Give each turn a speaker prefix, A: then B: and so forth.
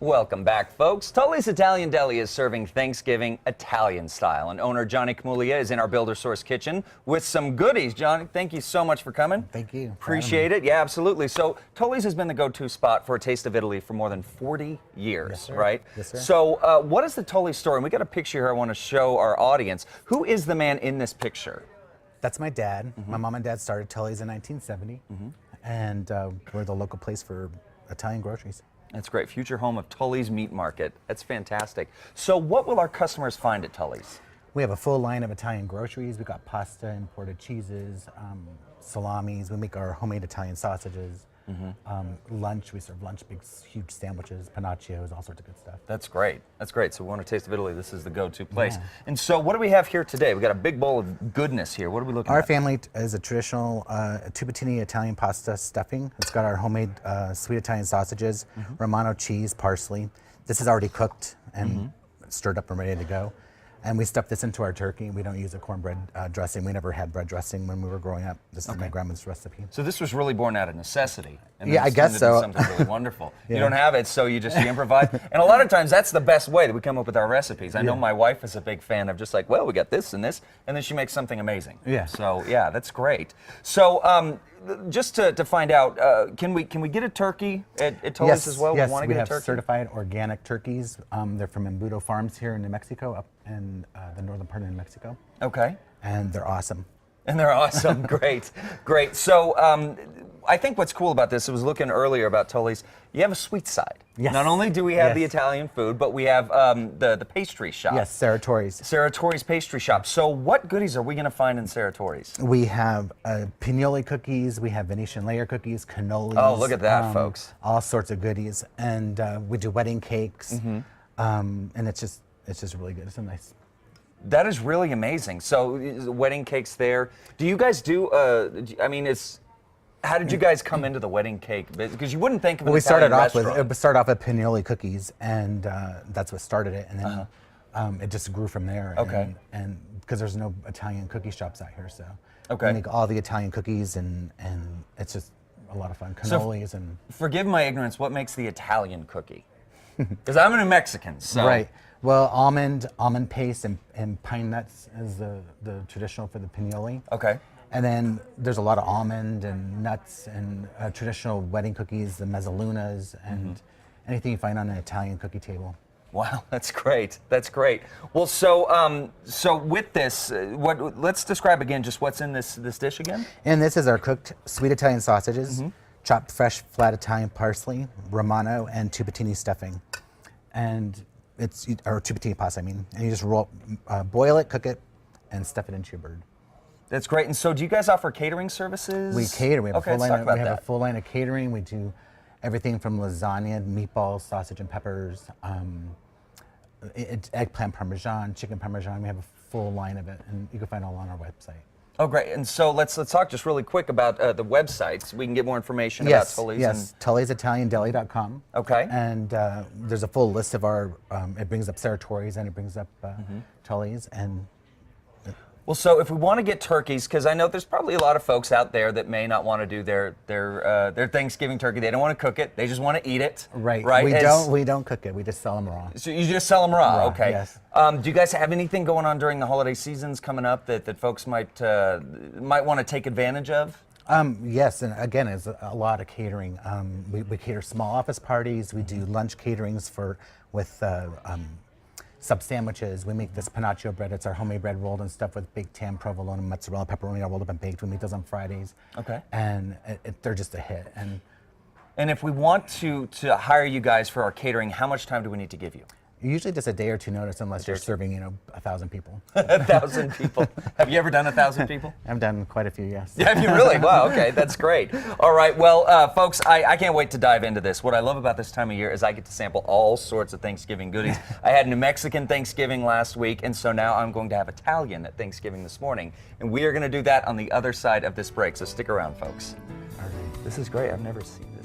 A: Welcome back, folks. Tully's Italian Deli is serving Thanksgiving Italian style, and owner Johnny Camuglia is in our Builder Source kitchen with some goodies. Johnny, thank you so much for coming.
B: Thank you.
A: Appreciate it. Yeah, absolutely. So Tully's has been the go-to spot for a taste of Italy for more than 40 years,
B: Yes, sir.
A: right?
B: Yes, sir.
A: So what is the Tully story? And we got a picture here I want to show our audience. Who is the man in this picture?
B: That's my dad. My mom and dad started Tully's in 1970, and we're the local place for Italian groceries.
A: That's great. Future home of Tully's Meat Market. That's fantastic. So what will our customers find at Tully's?
B: We have a full line of Italian groceries. We got pasta, imported cheeses, salamis. We make our homemade Italian sausages. Lunch, we serve lunch, big, huge sandwiches, panaccios, all sorts of good stuff.
A: That's great. That's great. So we want a taste of Italy. This is the go-to place. Yeah. And so what do we have here today? We got a big bowl of goodness here. What are we looking at?
B: Our family is a traditional tubatini Italian pasta stuffing. It's got our homemade sweet Italian sausages, Romano cheese, parsley. This is already cooked and stirred up and ready to go. And we stuff this into our turkey. We don't use a cornbread dressing. We never had bread dressing when we were growing up. This is my grandma's recipe.
A: So this was really born out of necessity. And
B: yeah, I guess so.
A: Something really wonderful. Yeah. You don't have it, so you improvise. And a lot of times that's the best way that we come up with our recipes. I know my wife is a big fan of just like, well, we got this and this, and then she makes something amazing.
B: Yeah.
A: So yeah, that's great. So just to find out, can we get a turkey at Tully's as well?
B: Yes,
A: we want to
B: get
A: get
B: a
A: a turkey.
B: Certified organic turkeys. They're from Embudo Farms here in New Mexico, up in the northern part of New Mexico.
A: Okay.
B: And they're awesome.
A: And they're awesome. Great, great. So I think what's cool about this, I was looking earlier about Tully's, you have a sweet side.
B: Yes.
A: Not only do we have the Italian food, but we have the pastry shop.
B: Yes, Serratori's.
A: Serratori's pastry shop. So what goodies are we going to find in Serratori's?
B: We have pignoli cookies, we have Venetian layer cookies, cannolis.
A: Oh, look at that, folks.
B: All sorts of goodies. And we do wedding cakes. And it's just really good. It's a nice...
A: That is really amazing. So wedding cakes there. Do you guys do, I mean, how did you guys come into the wedding cake? Because you wouldn't think of an Italian restaurant.
B: We started off with pignoli cookies, and that's what started it. And then it just grew from there.
A: Okay.
B: And because there's no Italian cookie shops out here, so
A: we
B: make all the Italian cookies, and it's just a lot of fun. Cannolis and...
A: Forgive my ignorance, what makes the Italian cookie? Because I'm a Mexican, so...
B: Right. Well, almond paste and pine nuts is the traditional for the pignoli.
A: Okay.
B: And then there's a lot of almond and nuts and traditional wedding cookies, the mezzalunas, and anything you find on an Italian cookie table.
A: Wow, that's great. That's great. Well, so with this, let's describe again just what's in this dish again.
B: And this is our cooked sweet Italian sausages, chopped fresh flat Italian parsley, Romano, and tubatini stuffing. And it's or tubatini pasta, I mean. And you just boil it, cook it, and stuff it into your bird. That's
A: great. And so do you guys offer catering services?
B: We cater. We have,
A: a
B: full line of catering. We do everything from lasagna, meatballs, sausage and peppers, eggplant parmesan, chicken parmesan. We have a full line of it, and you can find it all on our website.
A: Oh, great. And so let's talk just really quick about the website so we can get more information about Tully's.
B: Yes, TullysItalianDeli.com.
A: Okay.
B: And there's a full list of our, it brings up Serratori's and it brings up Tully's. And
A: well, so if we want to get turkeys, because I know there's probably a lot of folks out there that may not want to do their Thanksgiving turkey. They don't want to cook it. They just want to eat it.
B: Right. We don't cook it. We just sell them raw.
A: So you just sell them raw. Okay.
B: Yes.
A: Do you guys have anything going on during the holiday seasons coming up that folks might want to take advantage of?
B: Yes, and again, it's a lot of catering. We cater small office parties. We do lunch caterings with sub sandwiches. We make this panaccio bread. It's our homemade bread rolled and stuffed with baked ham, provolone, and mozzarella, pepperoni, all rolled up and baked. We make those on Fridays.
A: Okay.
B: And they're just a hit.
A: And if we want to hire you guys for our catering, how much time do we need to give you?
B: Usually just a day or two notice, unless you're serving, 1,000 people.
A: 1,000 people. Have you ever done 1,000 people?
B: I've done quite a few, yes.
A: Have you really? Wow, okay, that's great. All right, well, folks, I can't wait to dive into this. What I love about this time of year is I get to sample all sorts of Thanksgiving goodies. I had New Mexican Thanksgiving last week, and so now I'm going to have Italian at Thanksgiving this morning. And we are going to do that on the other side of this break, so stick around, folks.
B: All right.
A: This is great. I've never seen this.